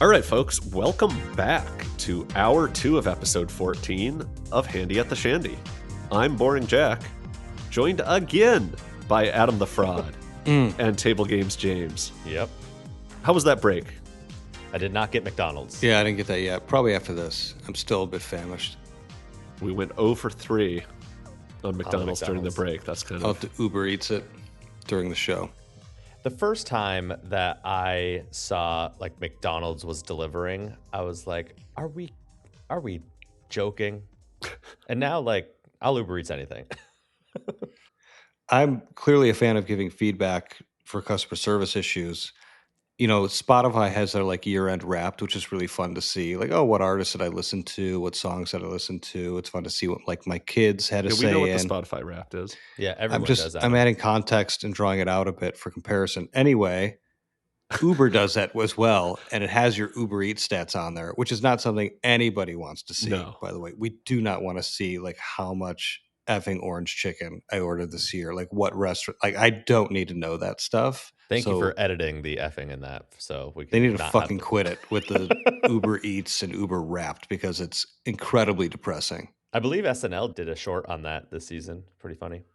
All right, folks, welcome back to hour 2 of episode 14 of Handy at the Shandy. I'm Boring Jack, joined again by Adam the Fraud and Table Games James. Yep. How was that break? I did not get McDonald's. Yeah, I didn't get that yet. Probably after this. I'm still a bit famished. We went 0 for 3 on McDonald's during the break. That's kind I'll of... have to Uber Eats it during the show. The first time that I saw like McDonald's was delivering, I was like, are we joking? And now like I'll Uber Eats anything. I'm clearly a fan of giving feedback for customer service issues. You know, Spotify has their like year-end Wrapped, which is really fun to see. Like, oh, what artists did I listen to? What songs did I listen to? It's fun to see what like my kids had to say. We know what in. the Spotify Wrapped is. Yeah, everyone does that. I'm adding context and drawing it out a bit for comparison. Anyway, Uber does that as well, and it has your Uber Eats stats on there, which is not something anybody wants to see. No. By the way, we do not want to see like how much effing orange chicken I ordered this year. Like what restaurant? Like I don't need to know that stuff. Thank you for editing the effing in that. So we can they need to fucking quit it with the Uber Eats and Uber Wrapped because it's incredibly depressing. I believe SNL did a short on that this season. Pretty funny.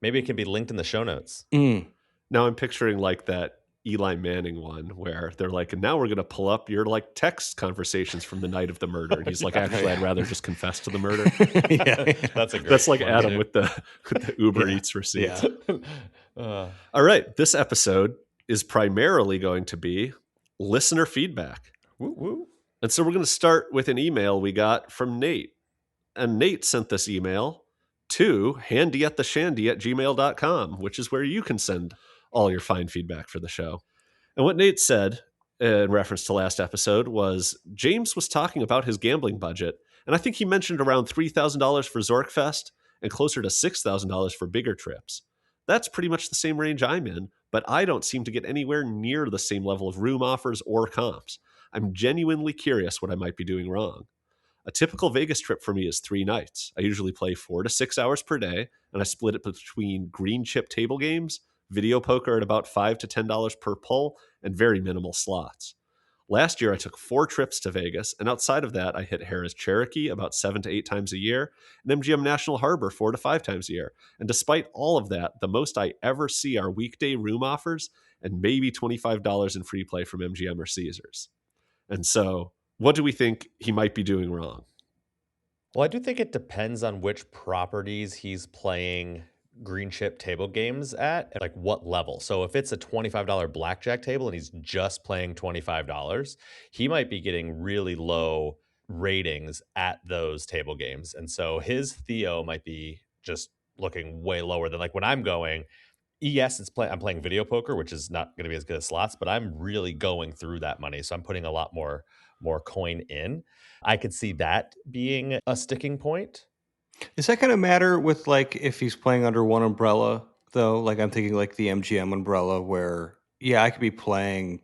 Maybe it can be linked in the show notes. Now I'm picturing like that Eli Manning one where they're like, and now we're going to pull up your like text conversations from the night of the murder. And he's like, actually, I'd rather just confess to the murder. That's like Adam with the Uber Eats receipt. Yeah. All right. This episode is primarily going to be listener feedback. Woo woo. And so we're going to start with an email we got from Nate. And Nate sent this email to handyattheshandy@gmail.com, which is where you can send all your fine feedback for the show. And what Nate said in reference to last episode was James was talking about his gambling budget, and I think he mentioned around $3,000 for Zorkfest and closer to $6,000 for bigger trips. That's pretty much the same range I'm in, but I don't seem to get anywhere near the same level of room offers or comps. I'm genuinely curious what I might be doing wrong. A typical Vegas trip for me is 3 nights. I usually play 4 to 6 hours per day, and I split it between green chip table games, video poker at about $5 to $10 per pull, and very minimal slots. Last year, I took 4 trips to Vegas, and outside of that, I hit Harrah's Cherokee about 7 to 8 times a year, and MGM National Harbor 4 to 5 times a year. And despite all of that, the most I ever see are weekday room offers and maybe $25 in free play from MGM or Caesars. And so, what do we think he might be doing wrong? Well, I do think it depends on which properties he's playing green chip table games at, like what level. So if it's a $25 blackjack table and he's just playing $25, he might be getting really low ratings at those table games. And so his Theo might be just looking way lower than like when I'm going, yes, I'm playing video poker, which is not going to be as good as slots, but I'm really going through that money. So I'm putting a lot more coin in. I could see that being a sticking point. Is that going to matter with like if he's playing under one umbrella though? Like I'm thinking like the MGM umbrella where, yeah, I could be playing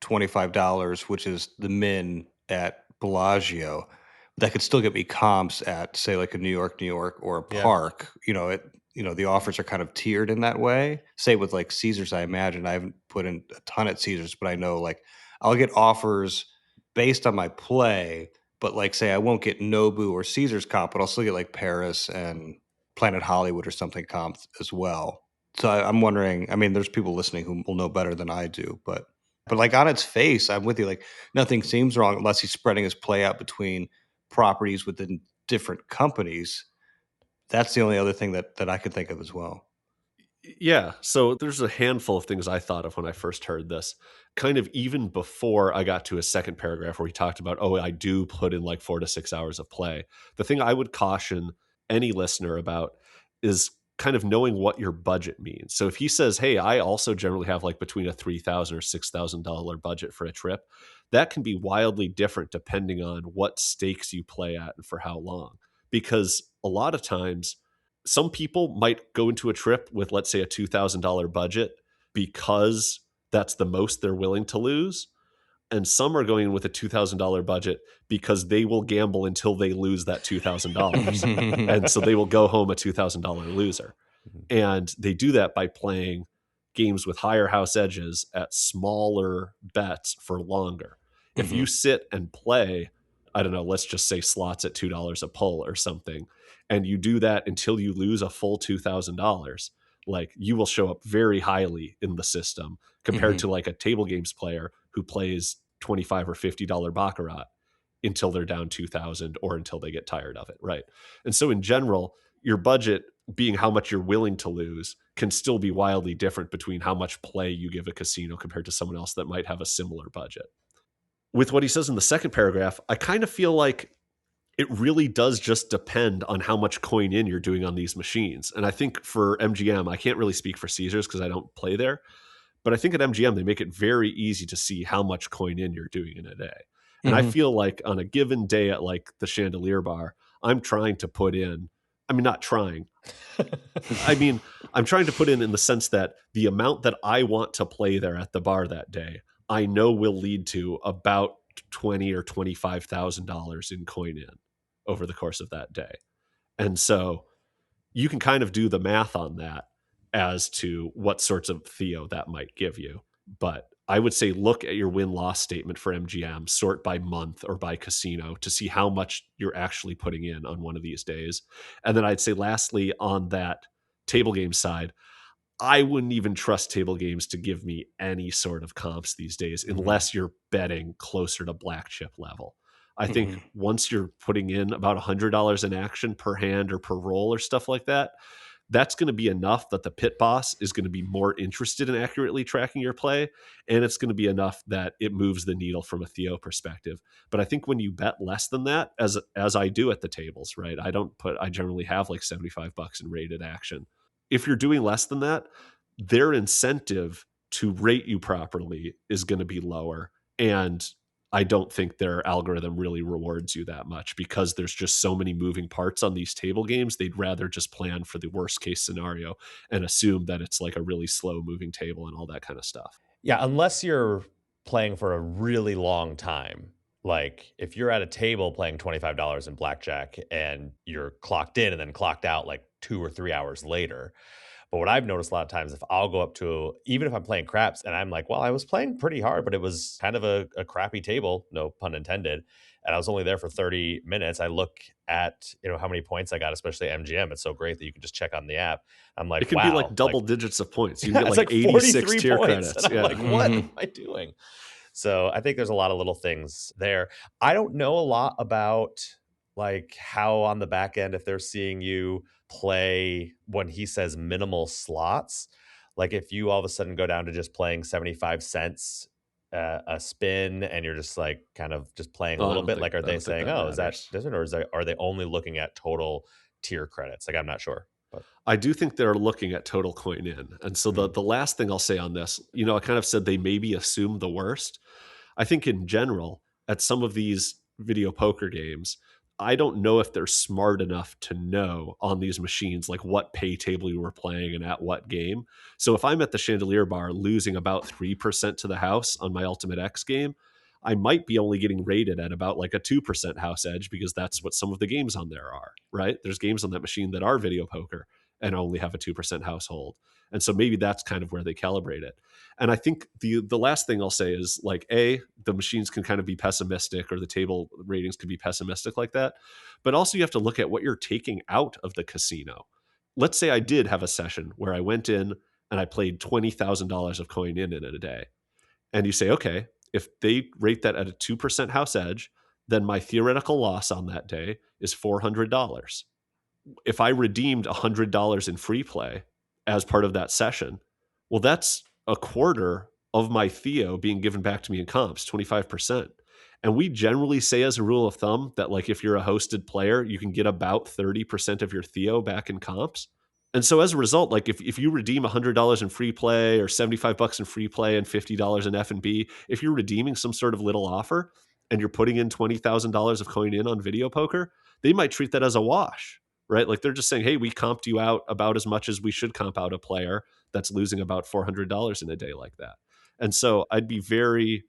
$25, which is the min at Bellagio. That could still get me comps at say like a New York, or a Park. Yeah. The offers are kind of tiered in that way. Say with like Caesars, I imagine I haven't put in a ton at Caesars, but I know like I'll get offers based on my play. But like, say I won't get Nobu or Caesars comp, but I'll still get like Paris and Planet Hollywood or something comp as well. So I'm wondering, I mean, there's people listening who will know better than I do, but like on its face, I'm with you. Like nothing seems wrong unless he's spreading his play out between properties within different companies. That's the only other thing that I could think of as well. Yeah, so there's a handful of things I thought of when I first heard this, kind of even before I got to his second paragraph where he talked about, oh, I do put in like 4 to 6 hours of play. The thing I would caution any listener about is kind of knowing what your budget means. So if he says, hey, I also generally have like between a $3,000 or $6,000 budget for a trip, that can be wildly different depending on what stakes you play at and for how long. Because a lot of times, some people might go into a trip with, let's say, a $2,000 budget because that's the most they're willing to lose. And some are going in with a $2,000 budget because they will gamble until they lose that $2,000. And so they will go home a $2,000 loser. And they do that by playing games with higher house edges at smaller bets for longer. If you sit and play, I don't know, let's just say slots at $2 a pull or something, and you do that until you lose a full $2,000, like you will show up very highly in the system compared to like a table games player who plays $25 or $50 baccarat until they're down 2,000 or until they get tired of it, right? And so in general, your budget being how much you're willing to lose can still be wildly different between how much play you give a casino compared to someone else that might have a similar budget. With what he says in the second paragraph, I kind of feel like it really does just depend on how much coin in you're doing on these machines. And I think for MGM, I can't really speak for Caesars because I don't play there, but I think at MGM, they make it very easy to see how much coin in you're doing in a day. And I feel like on a given day at like the Chandelier Bar, I'm trying to put in, I mean, not trying. I mean, I'm trying to put in the sense that the amount that I want to play there at the bar that day, I know will lead to about $20,000 or $25,000 in coin in over the course of that day. And so you can kind of do the math on that as to what sorts of Theo that might give you. But I would say look at your win-loss statement for MGM, sort by month or by casino to see how much you're actually putting in on one of these days. And then I'd say lastly, on that table game side, I wouldn't even trust table games to give me any sort of comps these days unless you're betting closer to black chip level. I think once you're putting in about $100 in action per hand or per roll or stuff like that, that's going to be enough that the pit boss is going to be more interested in accurately tracking your play. And it's going to be enough that it moves the needle from a Theo perspective. But I think when you bet less than that, as I do at the tables, right? I generally have like $75 in rated action. If you're doing less than that, their incentive to rate you properly is going to be lower. And I don't think their algorithm really rewards you that much because there's just so many moving parts on these table games. They'd rather just plan for the worst case scenario and assume that it's like a really slow moving table and all that kind of stuff. Yeah, unless you're playing for a really long time. Like if you're at a table playing $25 in blackjack and you're clocked in and then clocked out like 2 or 3 hours later. But what I've noticed a lot of times, if I'll go up to, even if I'm playing craps and I'm like, well, I was playing pretty hard, but it was kind of a crappy table, no pun intended. And I was only there for 30 minutes. I look at, how many points I got, especially at MGM. It's so great that you can just check on the app. I'm like, it can be like double digits of points. You can get it's like 86 tier points. credits. And I'm like, what am I doing? So I think there's a lot of little things there. I don't know a lot about like how on the back end, if they're seeing you play when he says minimal slots, like if you all of a sudden go down to just playing 75 cents a spin and you're just like kind of just playing a little bit, like are they saying, oh, is that different, or are they only looking at total tier credits? Like I'm not sure. But I do think they're looking at total coin in. And so the last thing I'll say on this, I kind of said they maybe assume the worst. I think in general, at some of these video poker games, I don't know if they're smart enough to know on these machines like what pay table you were playing and at what game. So if I'm at the Chandelier Bar losing about 3% to the house on my Ultimate X game, I might be only getting rated at about like a 2% house edge because that's what some of the games on there are, right? There's games on that machine that are video poker and only have a 2% household. And so maybe that's kind of where they calibrate it. And I think the last thing I'll say is like, the machines can kind of be pessimistic or the table ratings can be pessimistic like that. But also you have to look at what you're taking out of the casino. Let's say I did have a session where I went in and I played $20,000 of coin in a day. And you say, okay, if they rate that at a 2% house edge, then my theoretical loss on that day is $400. If I redeemed $100 in free play as part of that session, well, that's a quarter of my Theo being given back to me in comps, 25%. And we generally say as a rule of thumb that like if you're a hosted player, you can get about 30% of your Theo back in comps. And so as a result, like if you redeem $100 in free play or $75 in free play and $50 in F&B, if you're redeeming some sort of little offer and you're putting in $20,000 of coin in on video poker, they might treat that as a wash, right? Like they're just saying, hey, we comped you out about as much as we should comp out a player that's losing about $400 in a day like that. And so I'd be very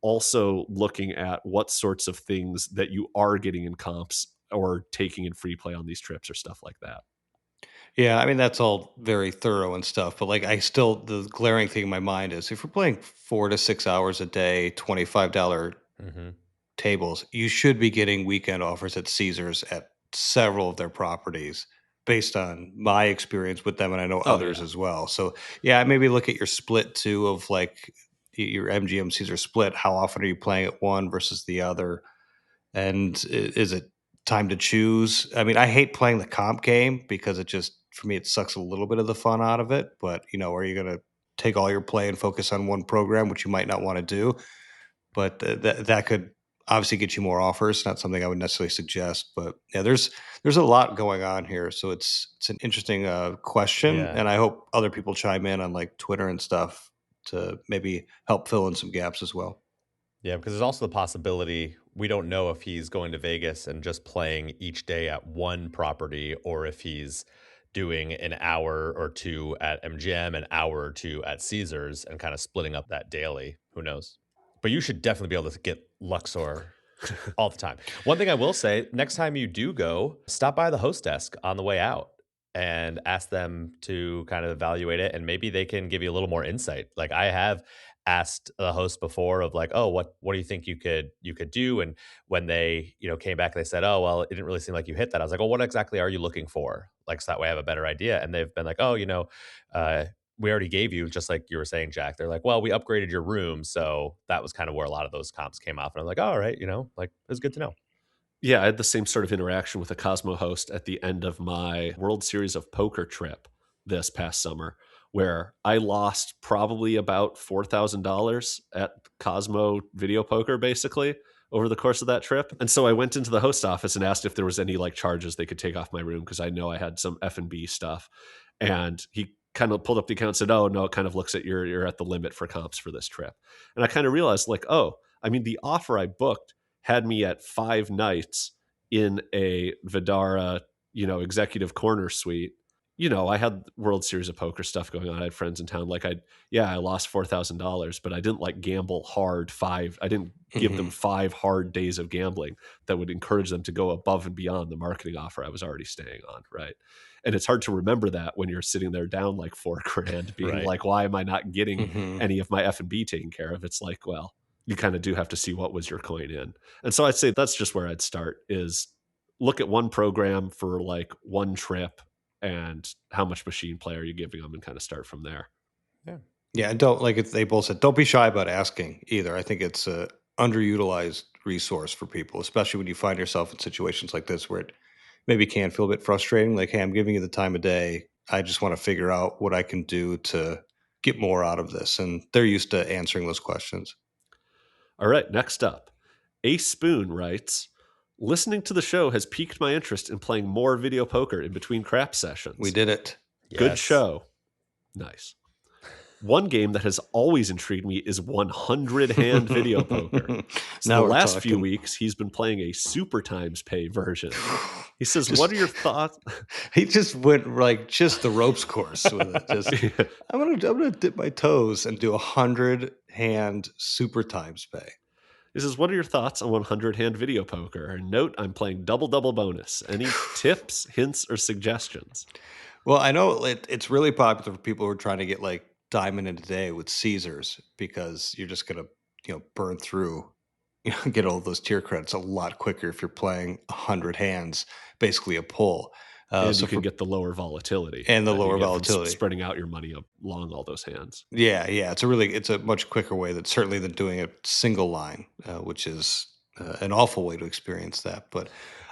also looking at what sorts of things that you are getting in comps or taking in free play on these trips or stuff like that. Yeah, I mean, that's all very thorough and stuff, but like the glaring thing in my mind is if we're playing 4 to 6 hours a day, $25 tables, you should be getting weekend offers at Caesars at several of their properties based on my experience with them, and I know Oh, others yeah. as well. So yeah, maybe look at your split too of like your MGM Caesar split. How often are you playing at one versus the other? And is it time to choose? I mean, I hate playing the comp game because it just, for me, it sucks a little bit of the fun out of it. But, are you going to take all your play and focus on one program, which you might not want to do? But that could obviously get you more offers. Not something I would necessarily suggest. But yeah, there's a lot going on here. So it's an interesting question. Yeah. And I hope other people chime in on like Twitter and stuff to maybe help fill in some gaps as well. Yeah, because there's also the possibility we don't know if he's going to Vegas and just playing each day at one property, or if he's doing an hour or two at MGM, an hour or two at Caesars, and kind of splitting up that daily. Who knows? But you should definitely be able to get Luxor all the time. One thing I will say, next time you do go, stop by the host desk on the way out and ask them to kind of evaluate it, and maybe they can give you a little more insight. Like, I have asked the host before of like, "Oh, what do you think you could do?" And when they, came back, they said, "Oh, well, it didn't really seem like you hit that." I was like, "Well, what exactly are you looking for?" Like, so that way I have a better idea. And they've been like, "Oh, uh we already gave you," just like you were saying, Jack. They're like, "Well, we upgraded your room." So that was kind of where a lot of those comps came off. And I'm like, "Oh, all right, like, it was good to know." Yeah, I had the same sort of interaction with a Cosmo host at the end of my World Series of Poker trip this past summer, where I lost probably about $4,000 at Cosmo video poker, basically, over the course of that trip. And so I went into the host office and asked if there was any like charges they could take off my room, because I know I had some F&B stuff. And he kind of pulled up the account and said, "Oh, no, it kind of looks at you're at the limit for comps for this trip." And I kind of realized like, oh, I mean, the offer I booked had me at 5 nights in a Vidara, executive corner suite. I had World Series of Poker stuff going on. I had friends in town. Like I lost $4,000, but I didn't like gamble hard I didn't give them 5 hard days of gambling that would encourage them to go above and beyond the marketing offer I was already staying on. Right. And it's hard to remember that when you're sitting there down like $4,000 being Right. like, why am I not getting Mm-hmm. any of my F&B taken care of? It's like, well, you kind of do have to see what was your coin in. And so I'd say that's just where I'd start, is look at one program for like one trip and how much machine play are you giving them, and kind of start from there. Yeah. Yeah, and don't, like they both said, don't be shy about asking either. I think it's a underutilized resource for people, especially when you find yourself in situations like this where it maybe can feel a bit frustrating. Like, hey, I'm giving you the time of day. I just want to figure out what I can do to get more out of this. And they're used to answering those questions. All right, next up, Ace Spoon writes, listening to the show has piqued my interest in playing more video poker in between crap sessions. We did it. Good Yes. show. Nice. One game that has always intrigued me is 100-hand video poker. So Now the we're last few talking. weeks, he's been playing a super times pay version. He says, what are your thoughts? He just went like just the ropes course with it. Just I'm gonna dip my toes and do 100-hand super times pay. He says, what are your thoughts on 100-hand video poker? And note, I'm playing double bonus. Any tips, hints, or suggestions? Well, I know it's really popular for people who are trying to get like diamond in a day with Caesars, because you're just gonna burn through get all those tier credits a lot quicker if you're playing 100 hands, basically a pull. And So you can for get the lower volatility. and the that you lower get from volatility. spreading out your money along all those hands. Yeah, it's a much quicker way that certainly than doing a single line, which is an awful way to experience that. But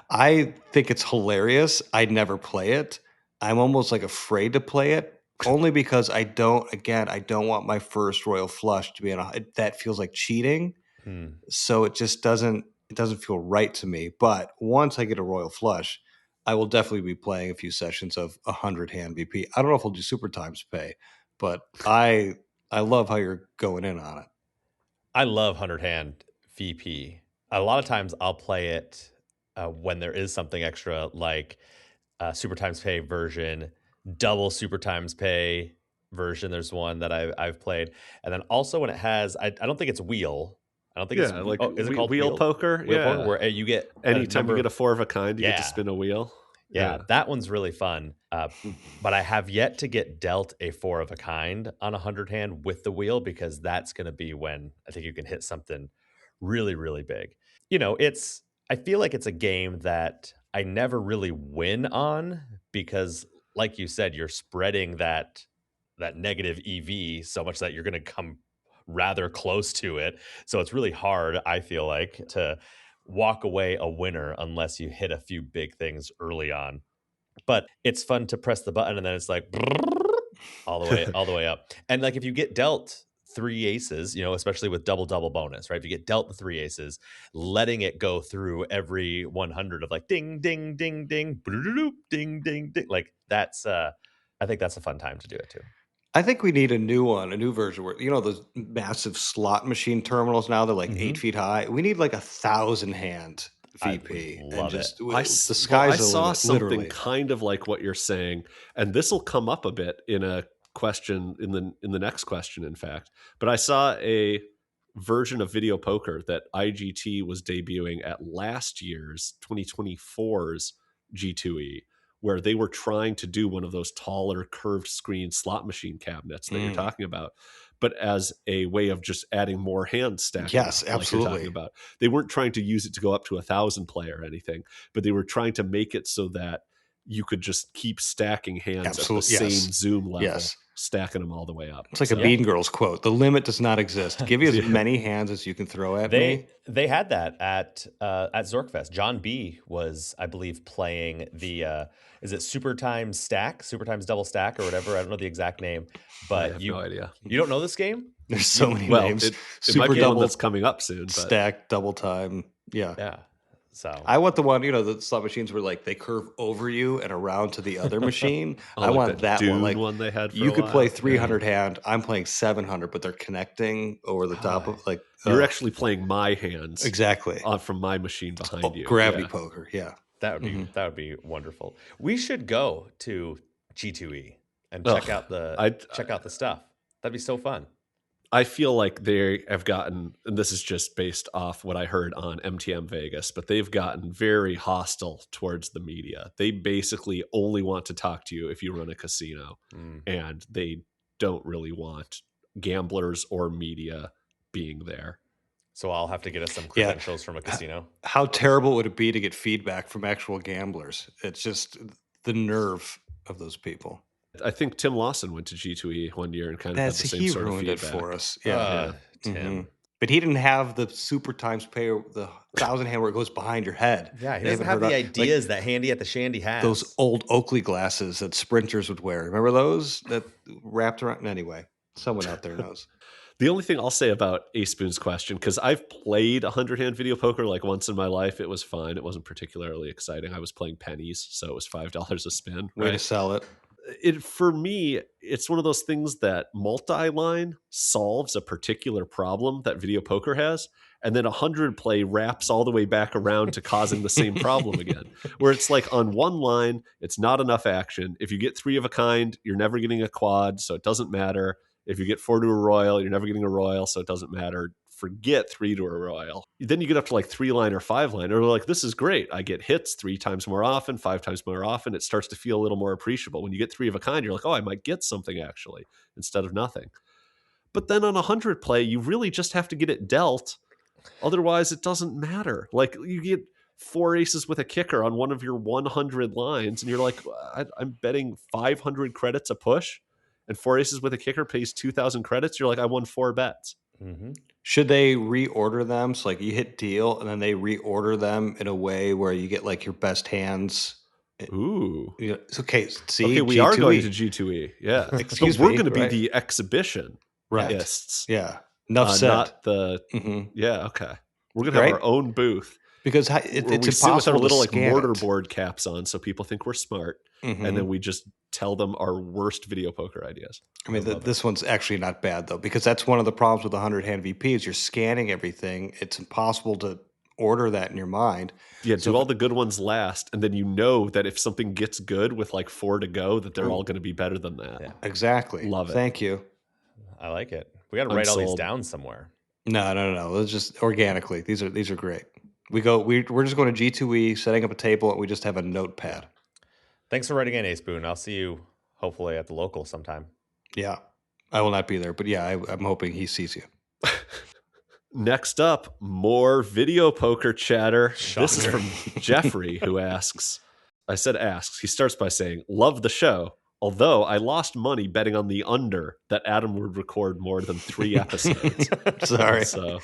I think it's hilarious. I'd never play it. I'm almost like afraid to play it, only because I don't want my first royal flush to be that feels like cheating. So it doesn't feel right to me. But once I get a royal flush, I will definitely be playing a few sessions of 100-hand VP. I don't know if I'll do super times pay, but I love how you're going in on it. I love 100-hand VP. A lot of times I'll play it when there is something extra, like super times pay version, double super times pay version. There's one that I've played. And then also when it has, I don't think it's wheel. I don't think it's, like is it called wheel poker? Wheel Yeah. poker, where you get Anytime you get a 4 of a kind, you get to spin a wheel. Yeah, that one's really fun. But I have yet to get dealt a 4 of a kind on 100-hand with the wheel, because that's going to be when I think you can hit something really, really big. I feel like it's a game that I never really win on because, like you said, you're spreading that negative EV so much that you're going to come rather close to it. So it's really hard, I feel like, to walk away a winner unless you hit a few big things early on. But it's fun to press the button and then it's like all the way up. And like if you get dealt 3 aces, especially with double bonus, right? If you get dealt the 3 aces, letting it go through every 100 of like ding ding ding ding ding ding ding, like that's I think that's a fun time to do it too. I think we need a new version where those massive slot machine terminals now they're like 8 feet high. We need like 1,000-hand I would VP, and love just it. the I sky's the saw limit. something Literally, kind of like what you're saying, and this will come up a bit in a question in the next question, in fact. But I saw a version of video poker that IGT was debuting at last year's 2024's G2E, where they were trying to do one of those taller curved screen slot machine cabinets that you're talking about, but as a way of just adding more hand stacking. Yes, like you're absolutely. talking about. They weren't trying to use it to go up to 1,000 play or anything, but they were trying to make it so that you could just keep stacking hands Absolutely, at the yes. same zoom level, Yes. stacking them all the way up. It's like So- a Mean Girls quote: "The limit does not exist. Give me as many hands as you can throw at me." They had that at Zorkfest. John B was, I believe, playing the is it super times double stack or whatever? I don't know the exact name, I but have no idea. you don't know this game? There's so many Well, names. it Super might be double one that's coming up soon. But stack, double time. Yeah. Yeah. So I want the one, the slot machines where like they curve over you and around to the other machine. I like want that Dune one. Like they had for you a could while. play 300 hand. I'm playing 700, but they're connecting over the top of like. You're actually playing my hands exactly from my machine behind you. Gravity Yeah. poker. Yeah. that would be wonderful. We should go to G2E and check out the stuff. That'd be so fun. I feel like they have gotten, and this is just based off what I heard on MTM Vegas, but they've gotten very hostile towards the media. They basically only want to talk to you if you run a casino, and they don't really want gamblers or media being there. So I'll have to get us some credentials from a casino. How terrible would it be to get feedback from actual gamblers? It's just the nerve of those people. I think Tim Lawson went to G2E one year and kind of had the same sort of ruined it feedback. for us. Yeah. Tim. But he didn't have the super times pay, the 1,000 hand where it goes behind your head. Yeah, he They doesn't haven't have heard the of- ideas that Handy at the Shandy has. Those old Oakley glasses that sprinters would wear. Remember those that wrapped around? Anyway, someone out there knows. The only thing I'll say about Ace Spoon's question, because I've played 100-hand video poker like once in my life, it was fine. It wasn't particularly exciting. I was playing pennies, so it was $5 a spin. Way to sell it. For me, it's one of those things that multi-line solves a particular problem that video poker has, and then 100 play wraps all the way back around to causing the same problem again, where it's like on one line, it's not enough action. If you get 3 of a kind, you're never getting a quad, so it doesn't matter. If you get 4 to a royal, you're never getting a royal, so it doesn't matter. Forget 3 to a royal. Then you get up to like 3-line or 5-line, or like, this is great. I get hits 3 times more often, 5 times more often. It starts to feel a little more appreciable. When you get 3 of a kind, you're like, oh, I might get something actually, instead of nothing. But then on 100 play, you really just have to get it dealt. Otherwise, it doesn't matter. Like you get 4 aces with a kicker on one of your 100 lines, and you're like, I'm betting 500 credits a push, and 4 aces with a kicker pays 2,000 credits. You're like, I won 4 bets. Mm-hmm. Should they reorder them? So like you hit deal and then they reorder them in a way where you get like your best hands. Ooh. It's okay. See, Okay, we are going to G2E. Yeah. Excuse but we're me, going to be right. the exhibition. Right. Ists. Yeah. Enough said. Not the. Yeah. Okay. We're going to have our own booth. Because it's we impossible sit with our little like scan mortar it. board caps on, so people think we're smart, and then we just tell them our worst video poker ideas. I mean, this one's actually not bad though, because that's one of the problems with the 100-hand VPs. You're scanning everything; it's impossible to order that in your mind. Yeah, do all the good ones last, and then you know that if something gets good with like 4 to go, that they're all going to be better than that. Yeah. Exactly. Love it. Thank you. I like it. We got to write all these down somewhere. No. It's just organically. These are great. We're just going to G2E, setting up a table, and we just have a notepad. Thanks for writing in, Ace Boone. I'll see you hopefully at the local sometime. Yeah, I will not be there, but yeah, I'm hoping he sees you. Next up, more video poker chatter. This is Shocker. from Jeffrey, who asks, I said asks. He starts by saying, love the show. Although I lost money betting on the under that Adam would record more than 3 episodes. Sorry. So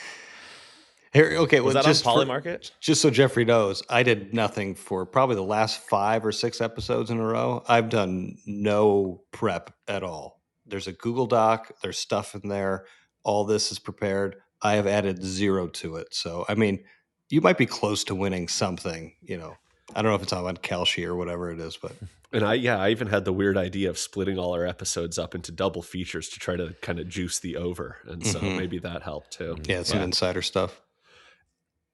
Here, okay, Was well, that on Polymarket? just so Jeffrey knows, I did nothing for probably the last 5 or 6 episodes in a row. I've done no prep at all. There's a Google Doc, there's stuff in there. All this is prepared. I have added 0 to it. So, I mean, you might be close to winning something, you know. I don't know if it's on Kalshi or whatever it is, but and I even had the weird idea of splitting all our episodes up into double features to try to kind of juice the over. And so maybe that helped too. yeah, it's some insider stuff.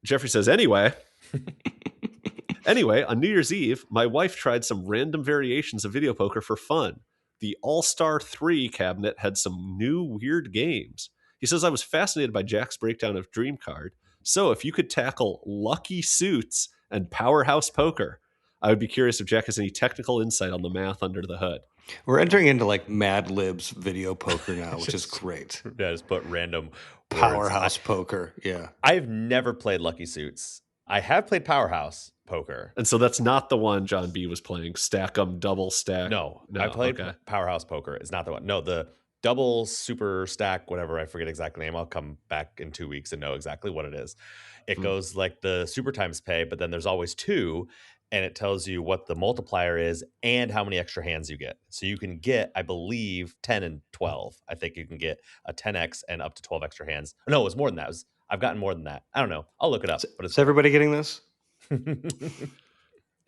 Jeffrey says, anyway, on New Year's Eve, my wife tried some random variations of video poker for fun. The All-Star 3 cabinet had some new weird games. He says, I was fascinated by Jack's breakdown of Dream Card. So if you could tackle Lucky Suits and Powerhouse Poker, I would be curious if Jack has any technical insight on the math under the hood. We're entering into like Mad Lib's video poker now, which is great. Yeah, just put random Powerhouse Poker. Yeah. I've never played Lucky Suits. I have played Powerhouse Poker. And so that's not the one John B was playing. Stack 'em, double stack. No, I played Powerhouse Poker. It's not the one. No, the double super stack, whatever. I forget exactly the name. I'll come back in 2 weeks and know exactly what it is. It goes like the super times pay, but then there's always 2. And it tells you what the multiplier is and how many extra hands you get. So you can get, I believe, 10 and 12. I think you can get a 10x and up to 12 extra hands. No, it was more than that. I've gotten more than that. I don't know. I'll look it up. But Is everybody getting this?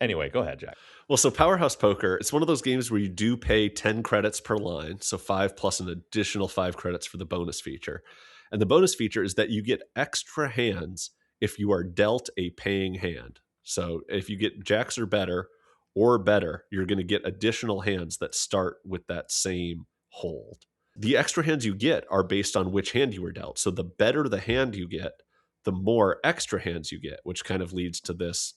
Anyway, go ahead, Jack. Well, so Powerhouse Poker, it's one of those games where you do pay 10 credits per line. So 5 plus an additional 5 credits for the bonus feature. And the bonus feature is that you get extra hands if you are dealt a paying hand. So if you get jacks or better, you're going to get additional hands that start with that same hold. The extra hands you get are based on which hand you were dealt. So the better the hand you get, the more extra hands you get, which kind of leads to this,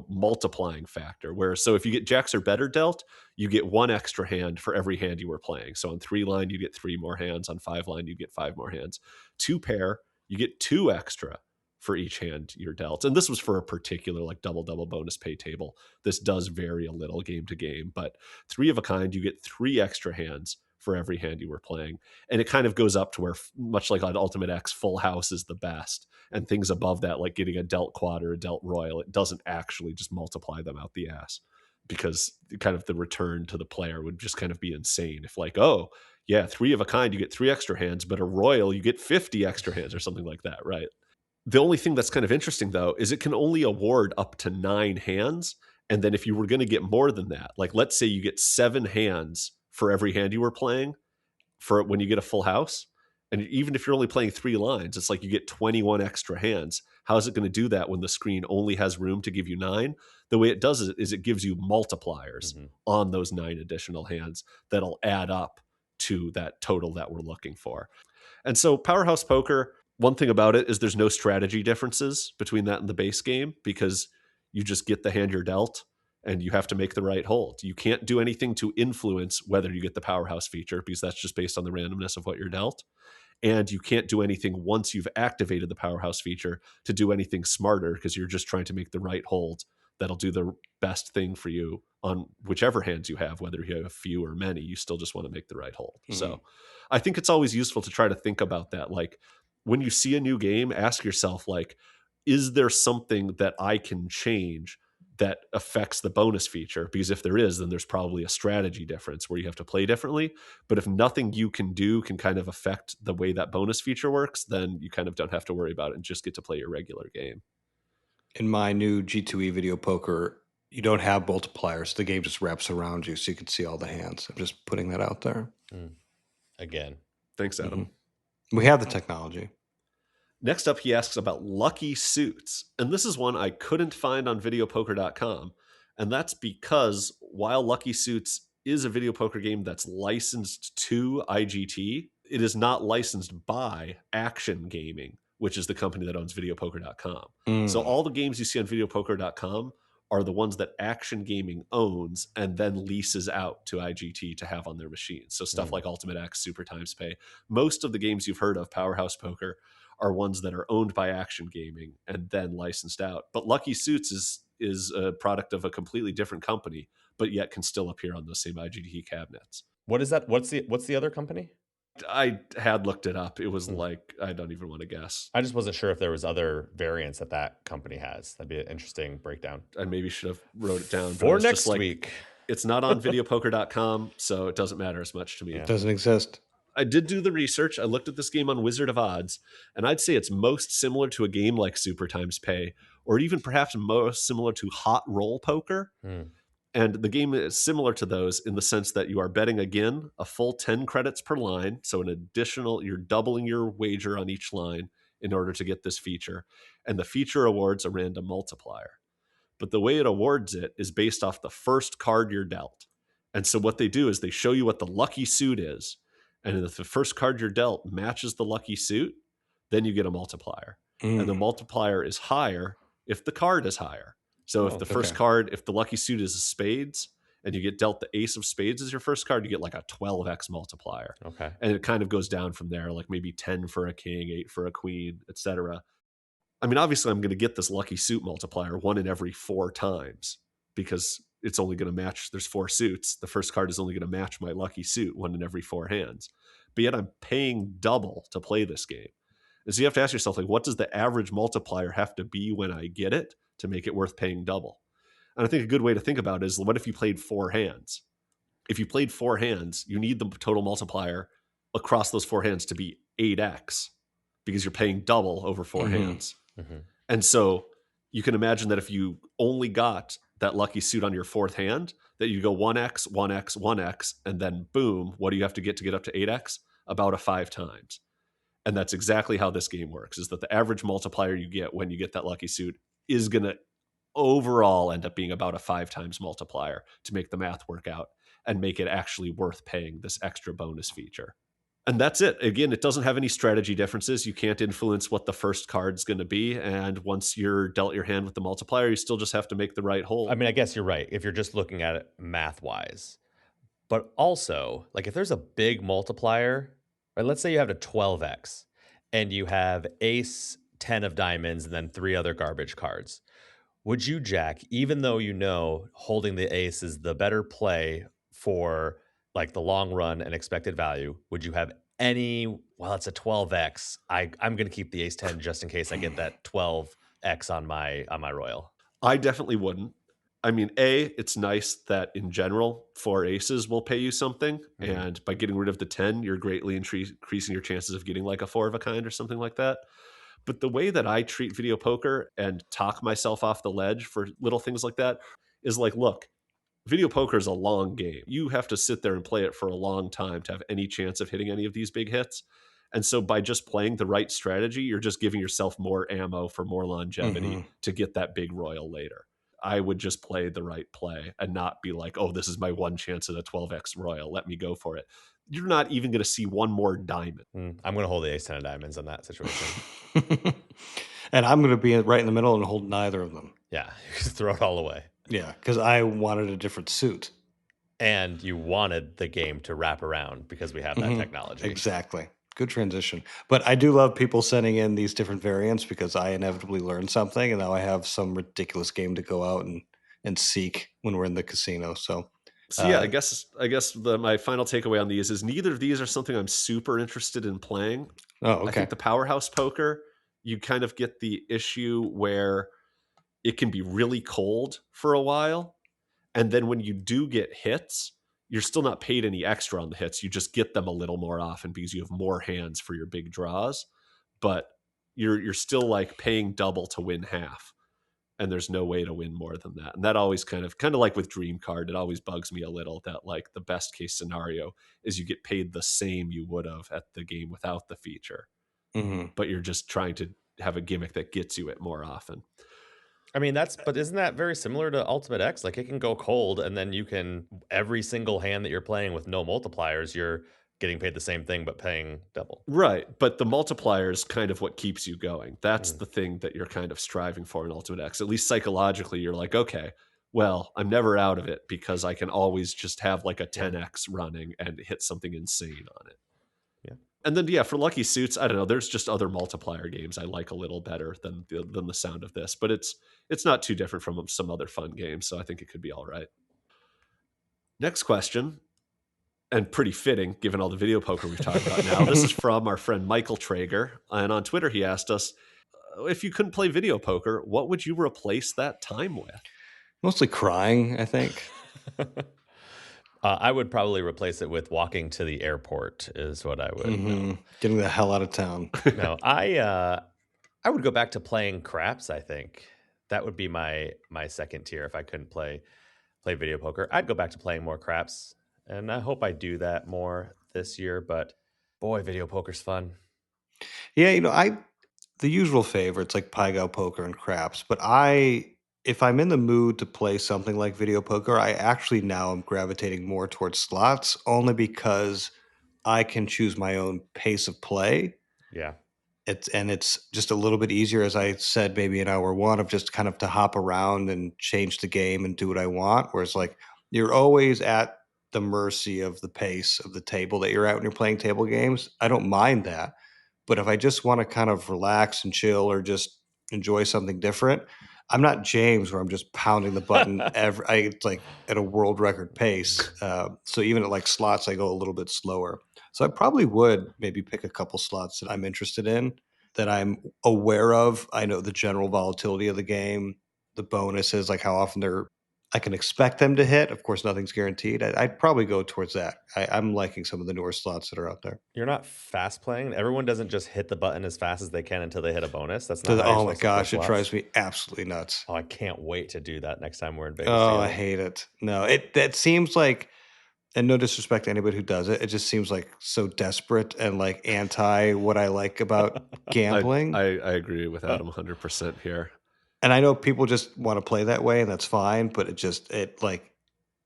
multiplying factor. Where so if you get jacks or better dealt, you get 1 extra hand for every hand you were playing. So on 3 line, you get 3 more hands. On 5 line, you get 5 more hands. 2 pair, you get 2 extra for each hand you're dealt. And this was for a particular like double bonus pay table. This does vary a little game to game, but 3 of a kind, you get 3 extra hands for every hand you were playing. And it kind of goes up to where, much like on Ultimate X, full house is the best. And things above that, like getting a dealt quad or a dealt royal, it doesn't actually just multiply them out the ass, because kind of the return to the player would just kind of be insane. If like, oh yeah, 3 of a kind, you get 3 extra hands, but a royal, you get 50 extra hands or something like that, right? The only thing that's kind of interesting, though, is it can only award up to 9 hands. And then if you were going to get more than that, like let's say you get 7 hands for every hand you were playing for when you get a full house. And even if you're only playing 3 lines, it's like you get 21 extra hands. How is it going to do that when the screen only has room to give you 9? The way it does it is it gives you multipliers on those 9 additional hands that'll add up to that total that we're looking for. And so Powerhouse Poker, one thing about it is there's no strategy differences between that and the base game, because you just get the hand you're dealt and you have to make the right hold. You can't do anything to influence whether you get the Powerhouse feature, because that's just based on the randomness of what you're dealt. And you can't do anything once you've activated the Powerhouse feature to do anything smarter, because you're just trying to make the right hold that'll do the best thing for you on whichever hands you have, whether you have a few or many. You still just want to make the right hold. So I think it's always useful to try to think about that. Like when you see a new game, ask yourself, like, is there something that I can change that affects the bonus feature? Because if there is, then there's probably a strategy difference where you have to play differently. But if nothing you can do can kind of affect the way that bonus feature works, then you kind of don't have to worry about it and just get to play your regular game. In my new G2E video poker, you don't have multipliers. The game just wraps around you so you can see all the hands. I'm just putting that out there. Again. Thanks, Adam. We have the technology. Next up, he asks about Lucky Suits. And this is one I couldn't find on videopoker.com. And that's because while Lucky Suits is a video poker game that's licensed to IGT, it is not licensed by Action Gaming, which is the company that owns videopoker.com. So all the games you see on videopoker.com are the ones that Action Gaming owns and then leases out to IGT to have on their machines. So stuff like Ultimate X, Super Times Pay. Most of the games you've heard of, Powerhouse Poker, are ones that are owned by Action Gaming and then licensed out. But Lucky Suits is a product of a completely different company, but yet can still appear on the same IGDT cabinets. What is that? What's the other company? I had looked it up. It was like, I don't even want to guess. I just wasn't sure if there was other variants that company has. That'd be an interesting breakdown. I maybe should have wrote it down. For next week. It's not on videopoker.com, so it doesn't matter as much to me. It doesn't exist. I did do the research. I looked at this game on Wizard of Odds, and I'd say it's most similar to a game like Super Times Pay, or even perhaps most similar to Hot Roll Poker. And the game is similar to those in the sense that you are betting again a full 10 credits per line. So you're doubling your wager on each line in order to get this feature. And the feature awards a random multiplier. But the way it awards it is based off the first card you're dealt. And so what they do is they show you what the lucky suit is. And if the first card you're dealt matches the lucky suit, then you get a multiplier. And the multiplier is higher if the card is higher. So if the first card, if the lucky suit is a spades and you get dealt the ace of spades as your first card, you get like a 12x multiplier. Okay. And it kind of goes down from there, like maybe 10 for a king, 8 for a queen, etc. I mean, obviously I'm going to get this lucky suit multiplier 1 in every 4 times because it's only going to match, there's 4 suits. The first card is only going to match my lucky suit 1 in every 4 hands. But yet I'm paying double to play this game. And so you have to ask yourself, like, what does the average multiplier have to be when I get it to make it worth paying double? And I think a good way to think about it is, what if you played 4 hands? If you played 4 hands, you need the total multiplier across those 4 hands to be 8x because you're paying double over 4 hands. And so you can imagine that if you only got that lucky suit on your 4th hand, that you go 1x, 1x, 1x, and then boom, what do you have to get up to 8x? About a 5 times. And that's exactly how this game works, is that the average multiplier you get when you get that lucky suit is going to overall end up being about a 5 times multiplier to make the math work out and make it actually worth paying this extra bonus feature. And that's it. Again, it doesn't have any strategy differences. You can't influence what the first card's going to be. And once you're dealt your hand with the multiplier, you still just have to make the right hold. I mean, I guess you're right if you're just looking at it math-wise. But also, like, if there's a big multiplier, right, let's say you have a 12x and you have ace, 10 of diamonds, and then 3 other garbage cards. Would you, Jack, even though you know holding the ace is the better play for like the long run and expected value, would you have any, well, it's a 12x, I'm going to keep the ace 10 just in case I get that 12x on my royal? I definitely wouldn't. I mean, it's nice that in general 4 aces will pay you something. And by getting rid of the 10, you're greatly increasing your chances of getting like a 4 of a kind or something like that. But the way that I treat video poker and talk myself off the ledge for little things like that is like, look, video poker is a long game. You have to sit there and play it for a long time to have any chance of hitting any of these big hits. And so by just playing the right strategy, you're just giving yourself more ammo for more longevity to get that big royal later. I would just play the right play and not be like, oh, this is my one chance at a 12x royal. Let me go for it. You're not even going to see one more diamond. I'm going to hold the ace 10 of diamonds on that situation. And I'm going to be right in the middle and hold neither of them. Yeah, throw it all away. Yeah, because I wanted a different suit. And you wanted the game to wrap around because we have that technology. Exactly. Good transition. But I do love people sending in these different variants because I inevitably learn something, and now I have some ridiculous game to go out and seek when we're in the casino. So yeah, I guess my final takeaway on these is neither of these are something I'm super interested in playing. Oh, okay. I think the Powerhouse poker, you kind of get the issue where it can be really cold for a while. And then when you do get hits, you're still not paid any extra on the hits. You just get them a little more often because you have more hands for your big draws. But you're still like paying double to win half. And there's no way to win more than that. And that always kind of like with Dream Card, it always bugs me a little that like the best case scenario is you get paid the same you would have at the game without the feature. But you're just trying to have a gimmick that gets you it more often. I mean, but isn't that very similar to Ultimate X? Like, it can go cold, and then you can, every single hand that you're playing with no multipliers, you're getting paid the same thing, but paying double. Right. But the multiplier is kind of what keeps you going. That's the thing that you're kind of striving for in Ultimate X. At least psychologically, you're like, okay, well, I'm never out of it because I can always just have like a 10x running and hit something insane on it. Yeah. And then, yeah, for Lucky Suits, I don't know. There's just other multiplier games I like a little better than the sound of this, but it's not too different from some other fun games, so I think it could be all right. Next question, and pretty fitting given all the video poker we've talked about now. This is from our friend Michael Traeger, and on Twitter he asked us, if you couldn't play video poker, what would you replace that time with? Mostly crying, I think. I would probably replace it with walking to the airport is what I would. Getting the hell out of town. No, I would go back to playing craps, I think. That would be my second tier if I couldn't play video poker. I'd go back to playing more craps, and I hope I do that more this year, but boy, video poker's fun. Yeah, the usual favorites like Pai Gow Poker and craps, but if I'm in the mood to play something like video poker, I actually now am gravitating more towards slots only because I can choose my own pace of play. Yeah. It's just a little bit easier, as I said, maybe in hour one, of just kind of to hop around and change the game and do what I want. Whereas like you're always at the mercy of the pace of the table that you're at when you're playing table games. I don't mind that. But if I just want to kind of relax and chill or just enjoy something different, I'm not James where I'm just pounding the button it's like at a world record pace. So even at like slots, I go a little bit slower. So I probably would maybe pick a couple slots that I'm interested in, that I'm aware of. I know the general volatility of the game, the bonuses, like how often I can expect them to hit. Of course, nothing's guaranteed. I'd probably go towards that. I'm liking some of the newer slots that are out there. You're not fast playing. Everyone doesn't just hit the button as fast as they can until they hit a bonus. That's not how you're Oh my supposed to play gosh, it slots. drives me absolutely nuts. Oh, I can't wait to do that next time we're in Vegas. Oh, I together. hate it. No, that seems like, and no disrespect to anybody who does it, it just seems like so desperate and like anti what I like about gambling. I agree with Adam 100% here. And I know people just want to play that way, and that's fine. But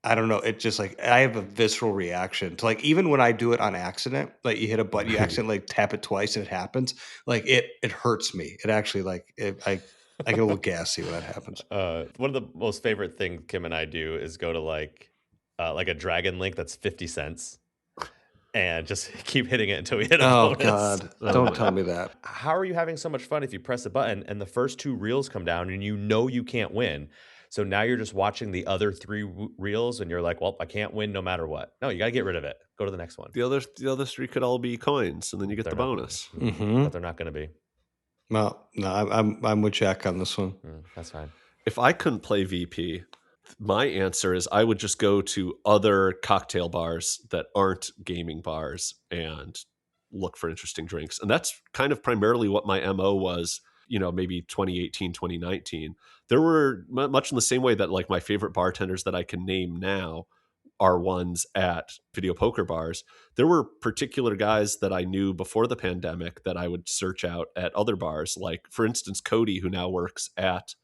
I don't know. It just like I have a visceral reaction to, like, even when I do it on accident, like you hit a button, you accidentally tap it twice and it happens. Like it hurts me. It actually I get a little gassy when that happens. One of the most favorite things Kim and I do is go to like a Dragon Link that's 50 cents and just keep hitting it until we hit a Oh bonus. God! Don't tell me that. How are you having so much fun if you press a button and the first two reels come down and you know you can't win? So now you're just watching the other three reels and you're like, well, I can't win no matter what. No, you got to get rid of it. Go to the next one. The other three could all be coins, and then you get the bonus. But they're not going to be. Well, no, I'm with Jack on this one. That's fine. If I couldn't play VP, my answer is I would just go to other cocktail bars that aren't gaming bars and look for interesting drinks. And that's kind of primarily what my MO was, maybe 2018, 2019. There were much in the same way that like my favorite bartenders that I can name now are ones at video poker bars. There were particular guys that I knew before the pandemic that I would search out at other bars. Like, for instance, Cody, who now works at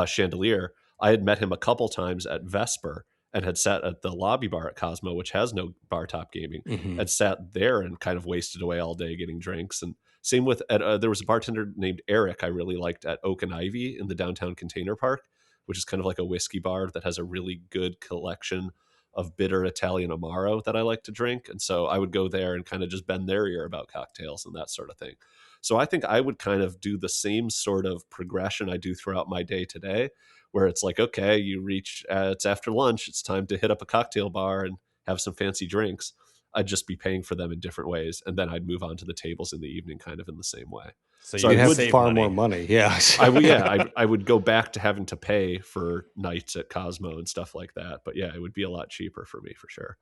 Chandelier. I had met him a couple times at Vesper and had sat at the lobby bar at Cosmo, which has no bar top gaming, and sat there and kind of wasted away all day getting drinks. And same with, there was a bartender named Eric I really liked at Oak and Ivy in the downtown Container Park, which is kind of like a whiskey bar that has a really good collection of bitter Italian Amaro that I like to drink. And so I would go there and kind of just bend their ear about cocktails and that sort of thing. So I think I would kind of do the same sort of progression I do throughout my day today, where it's like, okay, you reach, it's after lunch, it's time to hit up a cocktail bar and have some fancy drinks. I'd just be paying for them in different ways. And then I'd move on to the tables in the evening kind of in the same way. So you'd have far more money. Yeah. I would go back to having to pay for nights at Cosmo and stuff like that. But yeah, it would be a lot cheaper for me for sure.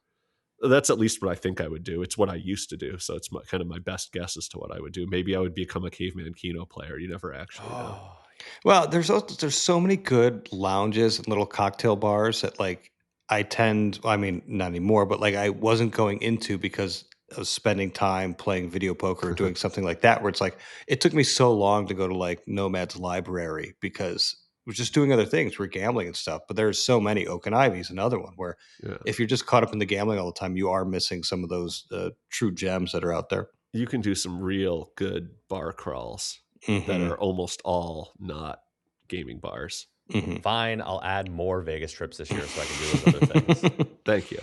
That's at least what I think I would do. It's what I used to do. So it's kind of my best guess as to what I would do. Maybe I would become a Caveman Keno player. You never actually know. Well, there's so many good lounges and little cocktail bars that like not anymore, but like I wasn't going into because I was spending time playing video poker or doing something like that, where it's like, it took me so long to go to like Nomad's Library because we're just doing other things. We're gambling and stuff, but there's so many. Oak and Ivy's another one where if you're just caught up in the gambling all the time, you are missing some of those true gems that are out there. You can do some real good bar crawls that are almost all not gaming bars. Fine, I'll add more Vegas trips this year so I can do those other things. Thank you.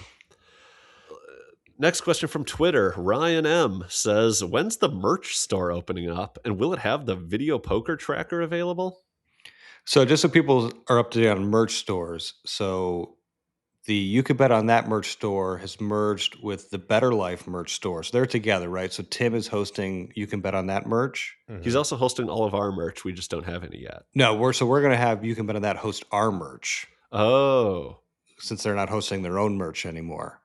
Next question from Twitter. Ryan M says, when's the merch store opening up, and will it have the video poker tracker available? So just so people are up to date on merch stores, so the You Can Bet on That merch store has merged with the Better Life merch store. So they're together, right? So Tim is hosting You Can Bet on That merch. He's also hosting all of our merch. We just don't have any yet. No, we're going to have You Can Bet on That host our merch. Oh. Since they're not hosting their own merch anymore.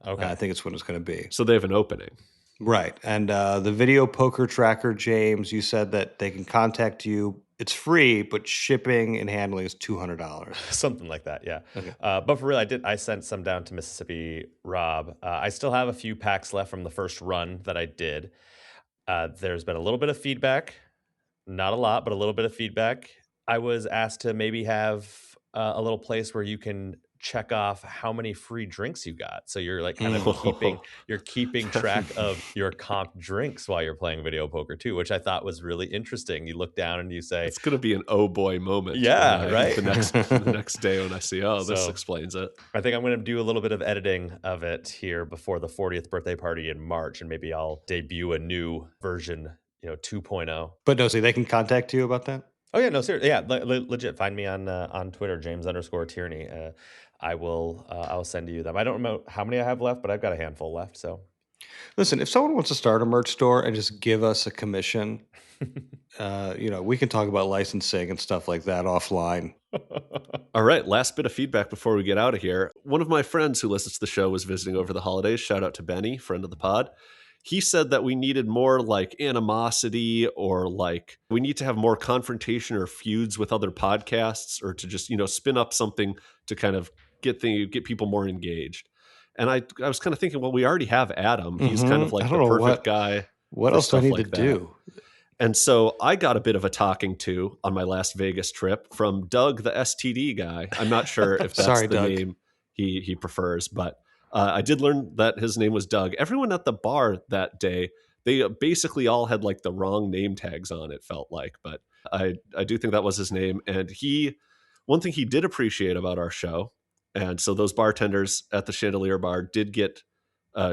Okay. I think it's when it's going to be. So they have an opening. Right. And the video poker tracker, James, you said that they can contact you. It's free, but shipping and handling is $200. Something like that, yeah. Okay. But for real, I sent some down to Mississippi, Rob. I still have a few packs left from the first run that I did. There's been a little bit of feedback. Not a lot, but a little bit of feedback. I was asked to maybe have a little place where you can check off how many free drinks you got. So you're like kind of keeping track of your comp drinks while you're playing video poker too, which I thought was really interesting. You look down and you say, it's going to be an oh boy moment. Yeah, right. The next day when I see, this explains it. I think I'm going to do a little bit of editing of it here before the 40th birthday party in March, and maybe I'll debut a new version, 2.0. But no, see, they can contact you about that? Oh yeah, no, seriously, yeah, legit. Find me on Twitter, James_Tierney. I'll send you them. I don't know how many I have left, but I've got a handful left. So, listen, if someone wants to start a merch store and just give us a commission, we can talk about licensing and stuff like that offline. All right, last bit of feedback before we get out of here. One of my friends who listens to the show was visiting over the holidays. Shout out to Benny, friend of the pod. He said that we needed more like animosity, or like we need to have more confrontation or feuds with other podcasts, or to just, spin up something to kind of get people more engaged. And I was kind of thinking, well, we already have Adam. He's kind of like the perfect guy. What else do I need to do? And so I got a bit of a talking to on my last Vegas trip from Doug, the STD guy. I'm not sure if that's the Doug. name he prefers, but I did learn that his name was Doug. Everyone at the bar that day, they basically all had like the wrong name tags on, it felt like. But I do think that was his name. And one thing he did appreciate about our show, and so those bartenders at the Chandelier Bar did get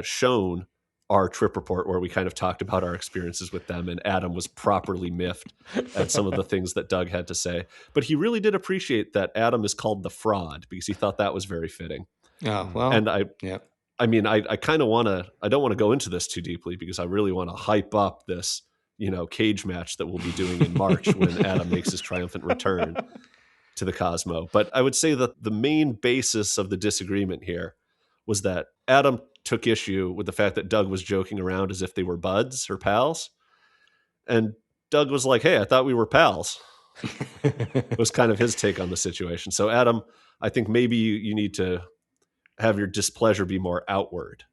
shown our trip report where we kind of talked about our experiences with them, and Adam was properly miffed at some of the things that Doug had to say. But he really did appreciate that Adam is called the Fraud, because he thought that was very fitting. Oh, well. And I kind of I don't want to go into this too deeply, because I really want to hype up this, cage match that we'll be doing in March when Adam makes his triumphant return to the Cosmo. But I would say that the main basis of the disagreement here was that Adam took issue with the fact that Doug was joking around as if they were buds or pals. And Doug was like, hey, I thought we were pals. It was kind of his take on the situation. So Adam, I think maybe you need to have your displeasure be more outward,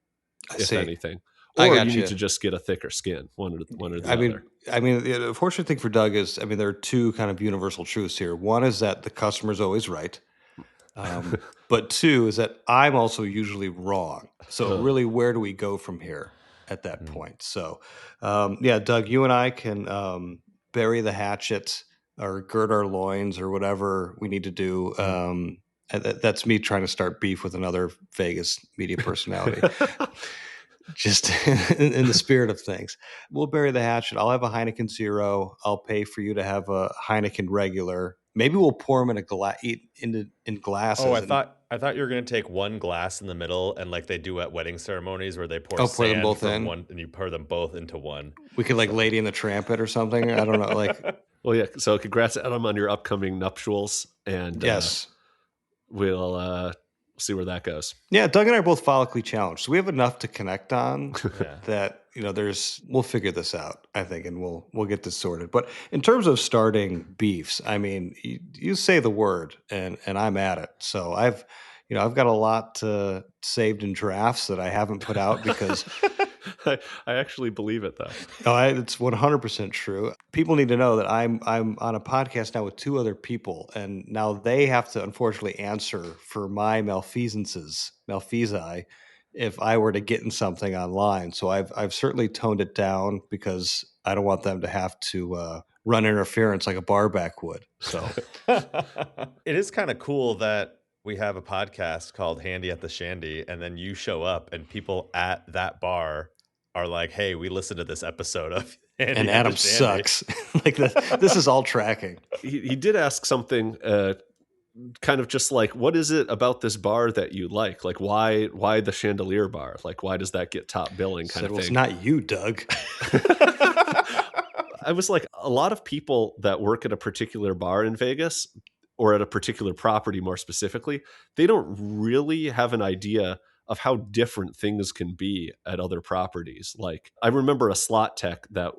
if anything. Or you need to just get a thicker skin, one or the other. The unfortunate thing for Doug is, there are two kind of universal truths here. One is that the customer's always right. But two is that I'm also usually wrong. So really, where do we go from here at that point? So, Doug, you and I can bury the hatchet or gird our loins or whatever we need to do. That's me trying to start beef with another Vegas media personality. Just in the spirit of things. We'll bury the hatchet. I'll have a Heineken Zero. I'll pay for you to have a Heineken regular. Maybe we'll pour them in glasses. Oh, I thought you were going to take one glass in the middle, and like they do at wedding ceremonies where they pour sand them both from in, one, and you pour them both into one. We could like Lady and the Trampet or something. I don't know. Well, yeah. So congrats, Adam, on your upcoming nuptials, and yes, we'll see where that goes. Yeah, Doug and I are both follically challenged, so we have enough to connect on that we'll figure this out, I think, and we'll get this sorted. But in terms of starting beefs, you say the word and I'm at it. So I've got a lot saved in drafts that I haven't put out because I actually believe it, though. No, it's 100% true. People need to know that I'm on a podcast now with two other people, and now they have to unfortunately answer for my malfeasances if I were to get in something online. So I've certainly toned it down because I don't want them to have to run interference like a barback would. So it is kind of cool that we have a podcast called Handy at the Shandy, and then you show up and people at that bar are like, hey, we listened to this episode of Handy And at Adam the Shandy. sucks. Like this is all tracking. He did ask something kind of just like, what is it about this bar that you like? Like, why the chandelier bar? Like, why does that get top billing kind of thing? It's not you, Doug. I was like, a lot of people that work at a particular bar in Vegas or at a particular property more specifically, they don't really have an idea of how different things can be at other properties. Like, I remember a slot tech that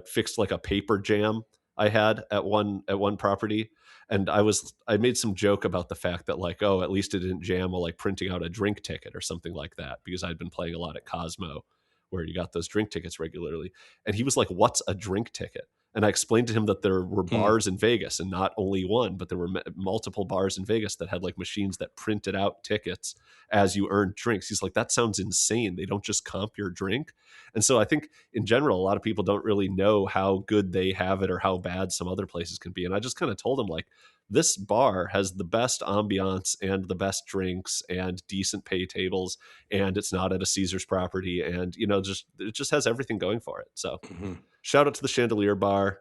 fixed like a paper jam I had at one property. And I made some joke about the fact that like, oh, at least it didn't jam while like printing out a drink ticket or something like that, because I'd been playing a lot at Cosmo where you got those drink tickets regularly. And he was like, what's a drink ticket? And I explained to him that there were bars in Vegas, and not only one, but there were multiple bars in Vegas that had like machines that printed out tickets as you earned drinks. He's like, that sounds insane. They don't just comp your drink. And so I think in general, a lot of people don't really know how good they have it or how bad some other places can be. And I just kind of told him like, this bar has the best ambiance and the best drinks and decent pay tables, and it's not at a Caesars property, and it just has everything going for it. So shout out to the Chandelier Bar,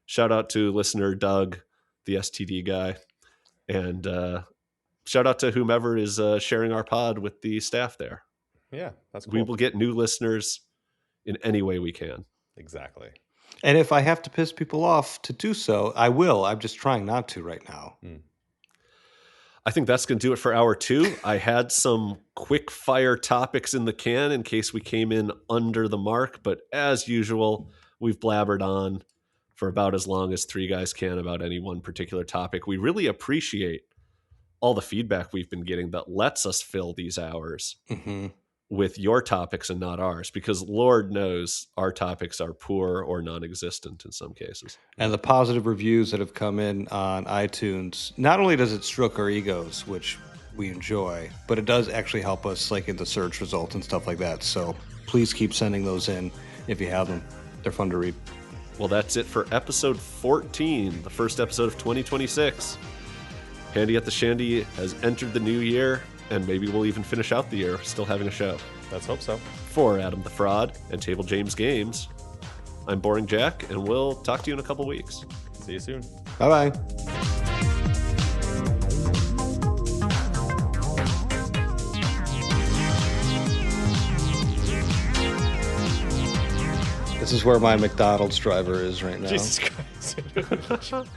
shout out to listener Doug, the STD guy, and shout out to whomever is sharing our pod with the staff there. Yeah, that's cool. We will get new listeners in any way we can. Exactly. And if I have to piss people off to do so, I will. I'm just trying not to right now. I think that's going to do it for hour 2. I had some quick fire topics in the can in case we came in under the mark, but as usual, we've blabbered on for about as long as 3 guys can about any one particular topic. We really appreciate all the feedback we've been getting that lets us fill these hours with your topics and not ours, because Lord knows our topics are poor or non-existent in some cases. And the positive reviews that have come in on iTunes, not only does it stroke our egos, which we enjoy, but it does actually help us like in the search results and stuff like that. So please keep sending those in if you have them. They're fun to read. Well, that's it for episode 14, the first episode of 2026. Handy at the Shandy has entered the new year, and maybe we'll even finish out the year still having a show. Let's hope so. For Adam the Fraud and Table James Games, I'm Boring Jack, and we'll talk to you in a couple weeks. See you soon. Bye-bye. This is where my McDonald's driver is right now. Jesus Christ.